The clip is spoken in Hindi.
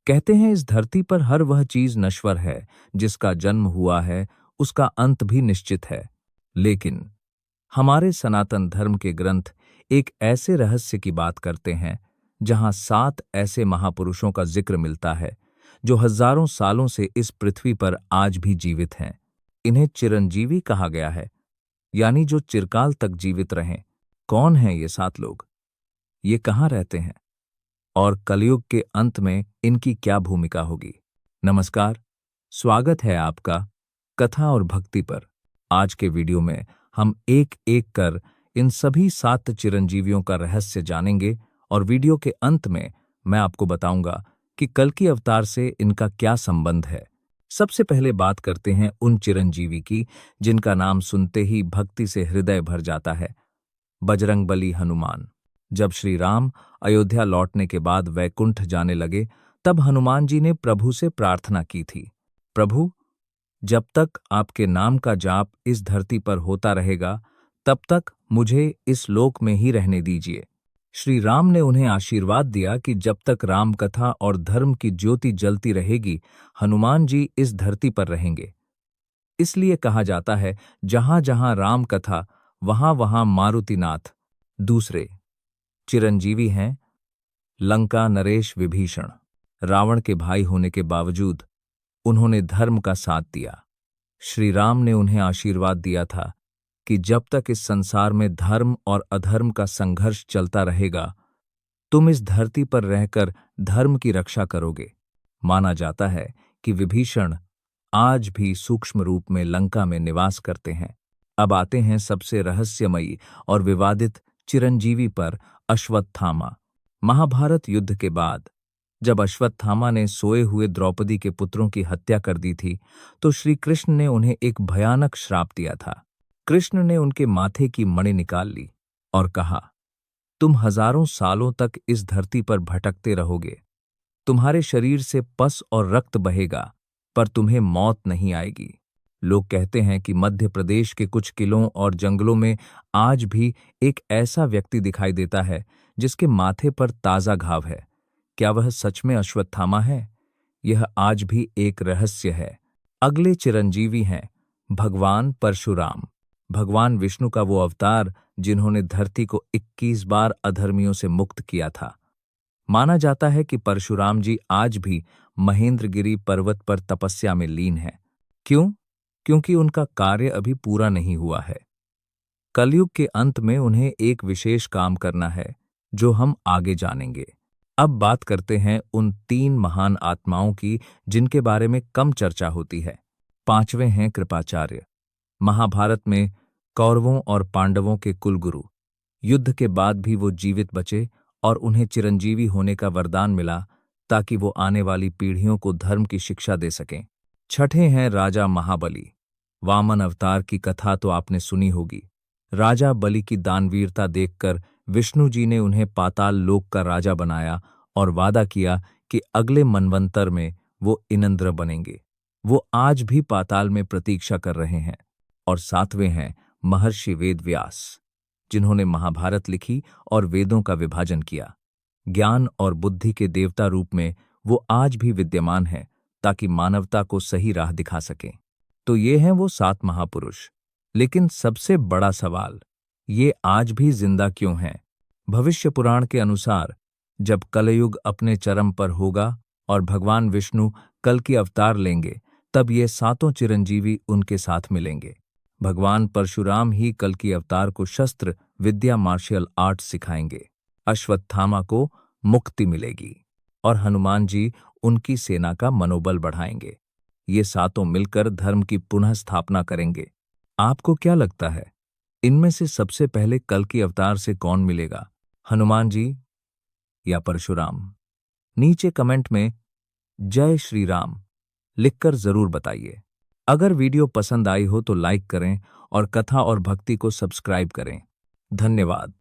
कहते हैं इस धरती पर हर वह चीज नश्वर है, जिसका जन्म हुआ है उसका अंत भी निश्चित है। लेकिन हमारे सनातन धर्म के ग्रंथ एक ऐसे रहस्य की बात करते हैं जहां 7 ऐसे महापुरुषों का जिक्र मिलता है जो हजारों सालों से इस पृथ्वी पर आज भी जीवित हैं। इन्हें चिरंजीवी कहा गया है, यानी जो चिरकाल तक जीवित रहें। कौन हैं ये 7 लोग? ये कहाँ रहते हैं? और कलयुग के अंत में इनकी क्या भूमिका होगी? नमस्कार, स्वागत है आपका कथा और भक्ति पर। आज के वीडियो में हम एक एक कर इन सभी 7 चिरंजीवियों का रहस्य जानेंगे और वीडियो के अंत में मैं आपको बताऊंगा कि कल्कि अवतार से इनका क्या संबंध है। सबसे पहले बात करते हैं उन चिरंजीवी की जिनका नाम सुनते ही भक्ति से हृदय भर जाता है। बजरंगबली हनुमान। जब श्री राम अयोध्या लौटने के बाद वैकुंठ जाने लगे, तब हनुमान जी ने प्रभु से प्रार्थना की थी, प्रभु, जब तक आपके नाम का जाप इस धरती पर होता रहेगा, तब तक मुझे इस लोक में ही रहने दीजिए। श्री राम ने उन्हें आशीर्वाद दिया कि जब तक राम कथा और धर्म की ज्योति जलती रहेगी, हनुमान जी इस धरती पर रहेंगे। इसलिए कहा जाता है, जहां जहां राम कथा वहां वहां मारुतिनाथ। दूसरे चिरंजीवी हैं लंका नरेश विभीषण। रावण के भाई होने के बावजूद उन्होंने धर्म का साथ दिया। श्री राम ने उन्हें आशीर्वाद दिया था कि जब तक इस संसार में धर्म और अधर्म का संघर्ष चलता रहेगा, तुम इस धरती पर रहकर धर्म की रक्षा करोगे। माना जाता है कि विभीषण आज भी सूक्ष्म रूप में लंका में निवास करते हैं। अब आते हैं सबसे रहस्यमयी और विवादित चिरंजीवी पर, अश्वत्थामा। महाभारत युद्ध के बाद जब अश्वत्थामा ने सोए हुए द्रौपदी के पुत्रों की हत्या कर दी थी, तो श्री कृष्ण ने उन्हें एक भयानक श्राप दिया था। कृष्ण ने उनके माथे की मणि निकाल ली और कहा, तुम हजारों सालों तक इस धरती पर भटकते रहोगे। तुम्हारे शरीर से पस और रक्त बहेगा, पर तुम्हें मौत नहीं आएगी। लोग कहते हैं कि मध्य प्रदेश के कुछ किलों और जंगलों में आज भी एक ऐसा व्यक्ति दिखाई देता है जिसके माथे पर ताजा घाव है। क्या वह सच में अश्वत्थामा है? यह आज भी एक रहस्य है। अगले चिरंजीवी हैं भगवान परशुराम। भगवान विष्णु का वो अवतार जिन्होंने धरती को 21 बार अधर्मियों से मुक्त किया था। माना जाता है कि परशुराम जी आज भी महेंद्रगिरी पर्वत पर तपस्या में लीन हैं। क्यों? क्योंकि उनका कार्य अभी पूरा नहीं हुआ है। कलयुग के अंत में उन्हें एक विशेष काम करना है, जो हम आगे जानेंगे। अब बात करते हैं उन 3 महान आत्माओं की जिनके बारे में कम चर्चा होती है। 5वें हैं कृपाचार्य। महाभारत में कौरवों और पांडवों के कुलगुरु। युद्ध के बाद भी वो जीवित बचे और उन्हें चिरंजीवी होने का वरदान मिला ताकि वो आने वाली पीढ़ियों को धर्म की शिक्षा दे सकें। 6ठे हैं राजा महाबली। वामन अवतार की कथा तो आपने सुनी होगी। राजा बलि की दानवीरता देखकर विष्णु जी ने उन्हें पाताल लोक का राजा बनाया और वादा किया कि अगले मनवंतर में वो इनंद्र बनेंगे। वो आज भी पाताल में प्रतीक्षा कर रहे हैं। और 7वें हैं महर्षि वेदव्यास, जिन्होंने महाभारत लिखी और वेदों का विभाजन किया। ज्ञान और बुद्धि के देवता रूप में वो आज भी विद्यमान हैं ताकि मानवता को सही राह दिखा सकें। तो ये हैं वो 7 महापुरुष। लेकिन सबसे बड़ा सवाल, ये आज भी जिंदा क्यों हैं? भविष्य पुराण के अनुसार जब कलयुग अपने चरम पर होगा और भगवान विष्णु कल की अवतार लेंगे, तब ये 7 चिरंजीवी उनके साथ मिलेंगे। भगवान परशुराम ही कल की अवतार को शस्त्र विद्या मार्शल आर्ट सिखाएंगे। अश्वत्थामा को मुक्ति मिलेगी और हनुमान जी उनकी सेना का मनोबल बढ़ाएंगे। ये 7 मिलकर धर्म की पुनः स्थापना करेंगे। आपको क्या लगता है, इनमें से सबसे पहले कल की अवतार से कौन मिलेगा, हनुमान जी या परशुराम? नीचे कमेंट में जय श्री राम लिखकर जरूर बताइए। अगर वीडियो पसंद आई हो तो लाइक करें और कथा और भक्ति को सब्सक्राइब करें। धन्यवाद।